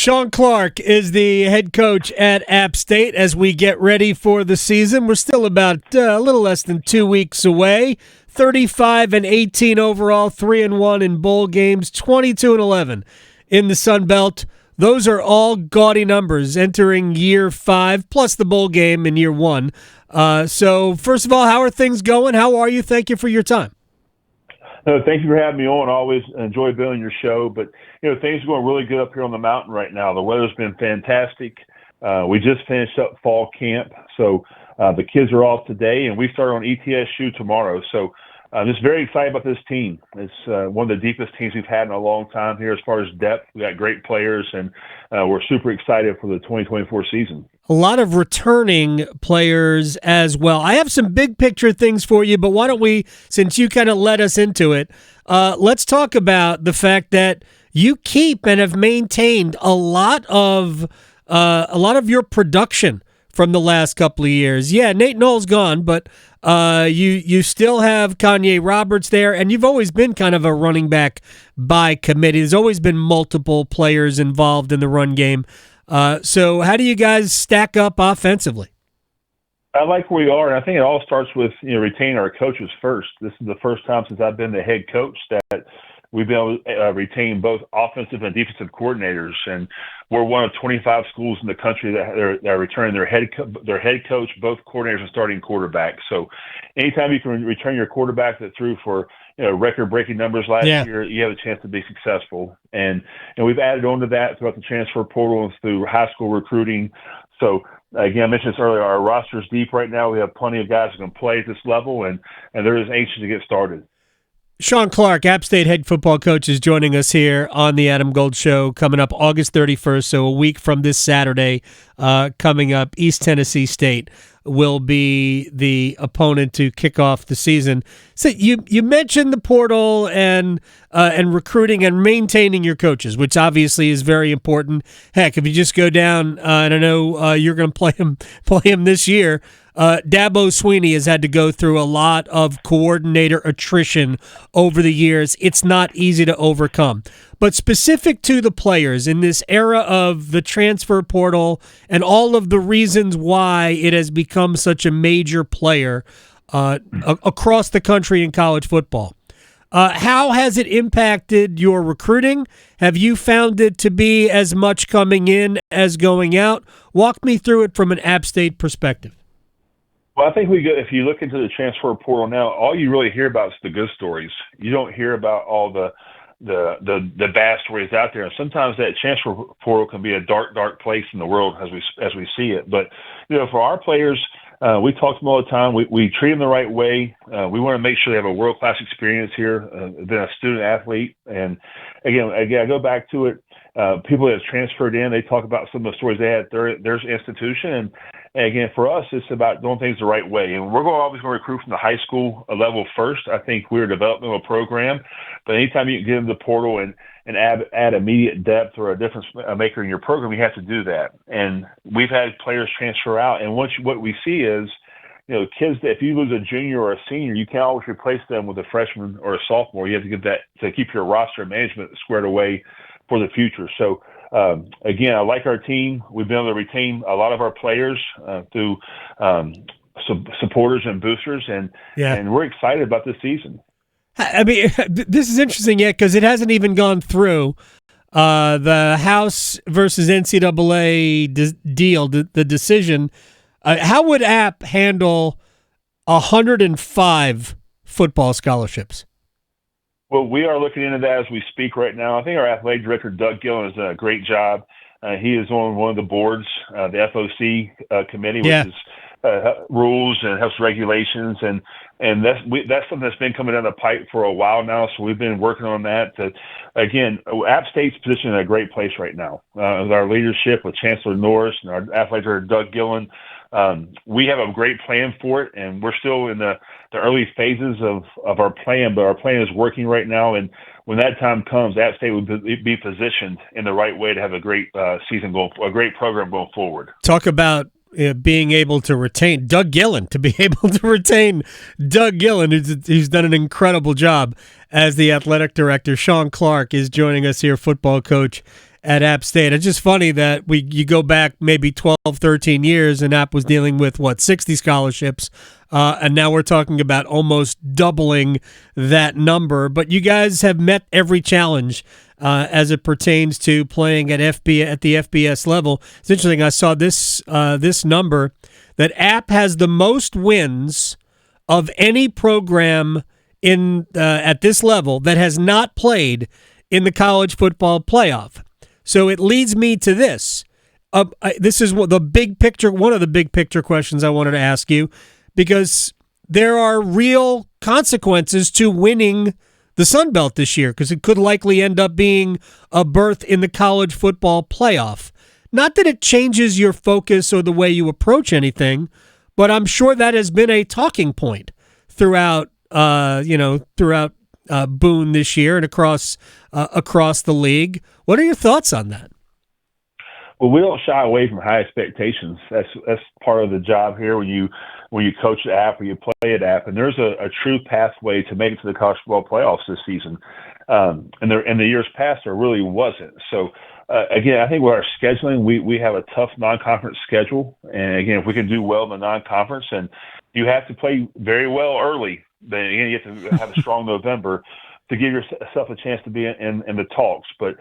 Shawn Clark is the head coach at App State as we get ready for the season. We're still about a little less than 2 weeks away. 35-18 overall, 3-1 in bowl games, 22-11 in the Sun Belt. Those are all gaudy numbers entering year 5, plus the bowl game in year 1. So first of all, how are things going? How are you? Thank you for your time. Thank you for having me on. I always enjoy being on your show. But, things are going really good up here on the mountain right now. The weather's been fantastic. We just finished up fall camp. So the kids are off today, and we start on ETSU tomorrow. So I'm just very excited about this team. It's one of the deepest teams we've had in a long time here as far as depth. We got great players, and we're super excited for the 2024 season. A lot of returning players as well. I have some big picture things for you, but why don't we, since you kind of led us into it, let's talk about the fact that you keep and have maintained a lot of your production from the last couple of years. Yeah, Nate Knoll's gone, but you still have Kanye Roberts there, and you've always been kind of a running back by committee. There's always been multiple players involved in the run game. So how do you guys stack up offensively? I like where we are, and I think it all starts with retaining our coaches first. This is the first time since I've been the head coach that we've been able to retain both offensive and defensive coordinators, and we're one of 25 schools in the country that are returning their head coach, both coordinators and starting quarterback. So anytime you can return your quarterback that threw for record-breaking numbers last year, you have a chance to be successful. And we've added on to that throughout the transfer portal and through high school recruiting. So, again, I mentioned this earlier, our roster's deep right now. We have plenty of guys who can play at this level, and they're just anxious to get started. Shawn Clark, App State head football coach, is joining us here on the Adam Gold Show coming up August 31st, so a week from this Saturday coming up. East Tennessee State will be the opponent to kick off the season. So you mentioned the portal and recruiting and maintaining your coaches, which obviously is very important. Heck, if you just go down, and I know you're going to play him this year, Dabo Sweeney has had to go through a lot of coordinator attrition over the years. It's not easy to overcome. But specific to the players in this era of the transfer portal and all of the reasons why it has become such a major player across the country in college football, how has it impacted your recruiting? Have you found it to be as much coming in as going out? Walk me through it from an App State perspective. Well, I think if you look into the transfer portal now, all you really hear about is the good stories. You don't hear about all the bad stories out there. And sometimes that transfer portal can be a dark, dark place in the world as we see it. But for our players, we talk to them all the time. We treat them the right way. We want to make sure they have a world-class experience here, been a student athlete. And again, I go back to it. People that have transferred in, they talk about some of the stories they had at their institution. And again, for us, it's about doing things the right way. And we're always going to recruit from the high school level first. I think we're a developmental program. But anytime you can get into the portal and add immediate depth or a difference maker in your program, you have to do that. And we've had players transfer out. And what we see is, kids that if you lose a junior or a senior, you can't always replace them with a freshman or a sophomore. You have to get that to keep your roster management squared away for the future. So, again, I like our team. We've been able to retain a lot of our players through supporters and boosters, and we're excited about this season. I mean, this is interesting yet because it hasn't even gone through the House versus NCAA deal, the decision. How would App handle 105 football scholarships? Well, we are looking into that as we speak right now. I think our athletic director, Doug Gillen, has done a great job. He is on one of the boards, the FOC committee, which is rules and helps regulations. And that's something that's been coming down the pipe for a while now. So we've been working on that. Again, App State's positioned in a great place right now. With our leadership with Chancellor Norris and our athletic director, Doug Gillen, we have a great plan for it, and we're still in the early phases of our plan, but our plan is working right now. And when that time comes, App State will be positioned in the right way to have a great season a great program going forward. Talk about being able to retain Doug Gillen, who's done an incredible job as the athletic director. Shawn Clark is joining us here, football coach at App State. It's just funny that you go back maybe 12, 13 years, and App was dealing with, 60 scholarships, and now we're talking about almost doubling that number. But you guys have met every challenge as it pertains to playing at the FBS level. It's interesting. I saw this number that App has the most wins of any program in at this level that has not played in the college football playoff. So it leads me to this. This is one of the big picture questions I wanted to ask you, because there are real consequences to winning the Sun Belt this year, because it could likely end up being a berth in the college football playoff. Not that it changes your focus or the way you approach anything, but I'm sure that has been a talking point throughout Boone this year and across the league. What are your thoughts on that? Well, we don't shy away from high expectations. That's part of the job here when you coach at App or you play at App, and there's a true pathway to make it to the college football playoffs this season. And the years past there really wasn't. So again, I think with our scheduling, we have a tough non-conference schedule, and again, if we can do well in the non-conference, and you have to play very well early, then again you have to have a strong November to give yourself a chance to be in the talks. But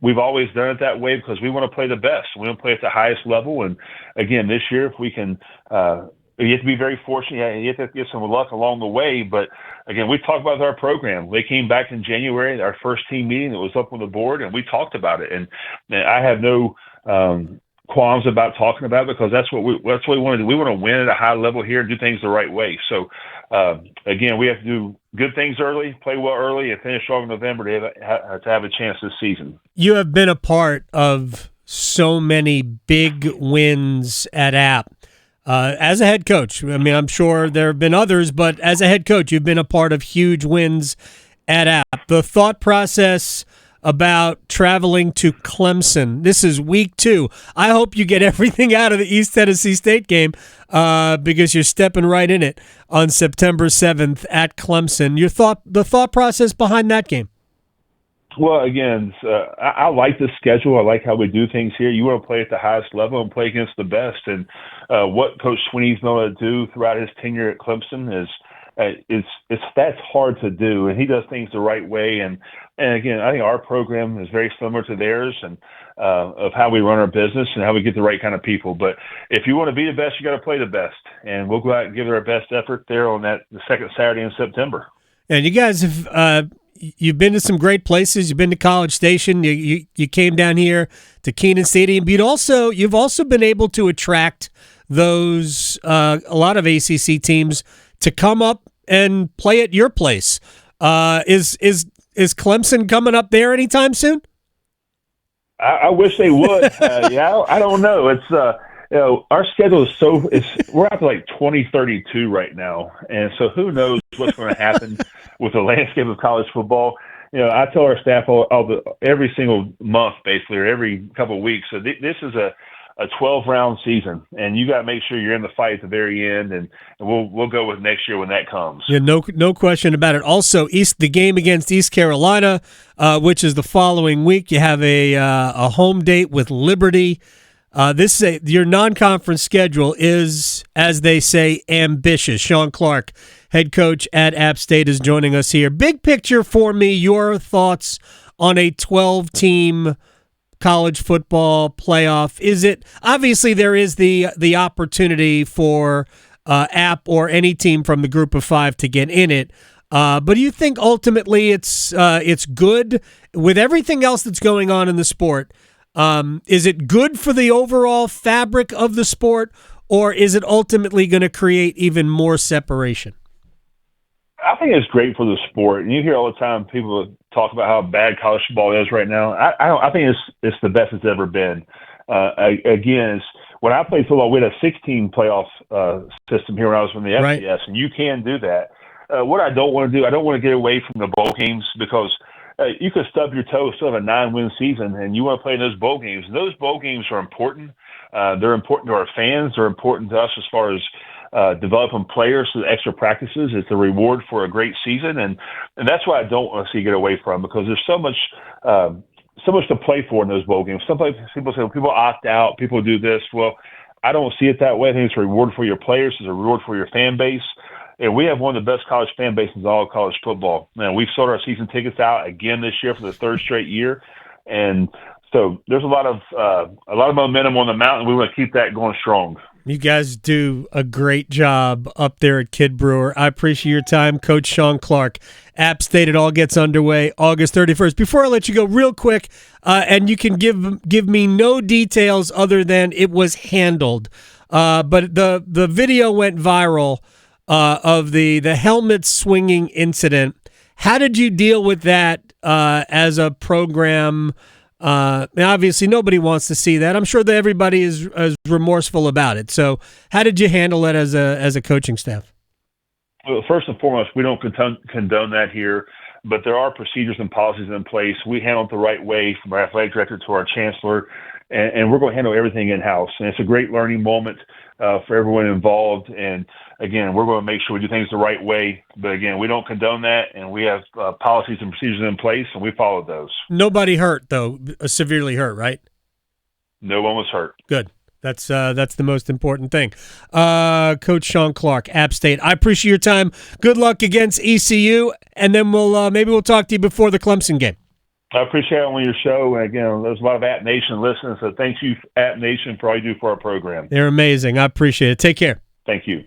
we've always done it that way because we want to play the best. We want to play at the highest level. And again, this year, if we can, you have to be very fortunate. You have to get some luck along the way. But again, we talked about our program. They came back in January, our first team meeting that was up on the board, and we talked about it. And I have no qualms about talking about it, because that's what we want to do. We want to win at a high level here and do things the right way. So again, we have to do good things early, play well early, and finish strong in November to have a chance this season. You have been a part of so many big wins at App. As a head coach, I mean, I'm sure there have been others, but as a head coach, you've been a part of huge wins at App. The thought process about traveling to Clemson. This is week 2. I hope you get everything out of the East Tennessee State game because you're stepping right in it on September 7th at Clemson. The thought process behind that game. Well, again, I like the schedule. I like how we do things here. You want to play at the highest level and play against the best. And what Coach Sweeney's going to do throughout his tenure at Clemson is that's hard to do, and he does things the right way. And again, I think our program is very similar to theirs, and of how we run our business and how we get the right kind of people. But if you want to be the best, you got to play the best, and we'll go out and give it our best effort there on the second Saturday in September. And you guys have you've been to some great places. You've been to College Station. You came down here to Kenan Stadium. But you've also been able to attract those a lot of ACC teams to come up and play at your place. Is Clemson coming up there anytime soon? I wish they would. I don't know. It's our schedule is we're out to like 2032 right now, and so who knows what's going to happen with the landscape of college football. I tell our staff every single month, basically, or every couple of weeks. So this is a 12-round season, and you got to make sure you're in the fight at the very end, and we'll go with next year when that comes. Yeah, no question about it. Also, the game against East Carolina, which is the following week, you have a home date with Liberty. Your non-conference schedule is, as they say, ambitious. Shawn Clark, head coach at App State, is joining us here. Big picture for me, your thoughts on a 12-team college football playoff. Is it obviously there is the opportunity for App or any team from the group of 5 to get in it, but do you think ultimately it's good with everything else that's going on in the sport? Is it good for the overall fabric of the sport, or is it ultimately going to create even more separation? I think it's great for the sport, and you hear all the time people talk about how bad college football is right now. I think it's the best it's ever been. Again, when I played football, we had a 16 playoff system here when I was in the FCS, right. And you can do that. What I don't want to do, I don't want to get away from the bowl games, because you could stub your toe, still have a 9-win season, and you want to play in those bowl games. And those bowl games are important. They're important to our fans. They're important to us as far as developing players through extra practices. It's a reward for a great season, and that's what I don't want to see get away from, because there's so so much to play for in those bowl games. Sometimes people say, well, people opt out, people do this. Well, I don't see it that way. I think it's a reward for your players, it's a reward for your fan base. And we have one of the best college fan bases in all of college football. And we've sold our season tickets out again this year for the third straight year. And so there's a lot of momentum on the mountain. We want to keep that going strong. You guys do a great job up there at Kid Brewer. I appreciate your time, Coach Shawn Clark. App State, it all gets underway August 31st. Before I let you go, real quick, and you can give me no details other than it was handled, but the video went viral of the helmet swinging incident. How did you deal with that as a program? Obviously, nobody wants to see that. I'm sure that everybody is remorseful about it. So, how did you handle it as a coaching staff? Well, first and foremost, we don't condone that here, but there are procedures and policies in place. We handle it the right way, from our athletic director to our chancellor, and we're going to handle everything in-house. And it's a great learning moment for everyone involved. And again, we're going to make sure we do things the right way. But again, we don't condone that, and we have policies and procedures in place, and we follow those. Nobody hurt, though, severely hurt, right? No one was hurt. Good. That's the most important thing. Coach Shawn Clark, App State. I appreciate your time. Good luck against ECU, and then maybe we'll talk to you before the Clemson game. I appreciate it on your show. And again, there's a lot of App Nation listening, so thank you, App Nation, for all you do for our program. They're amazing. I appreciate it. Take care. Thank you.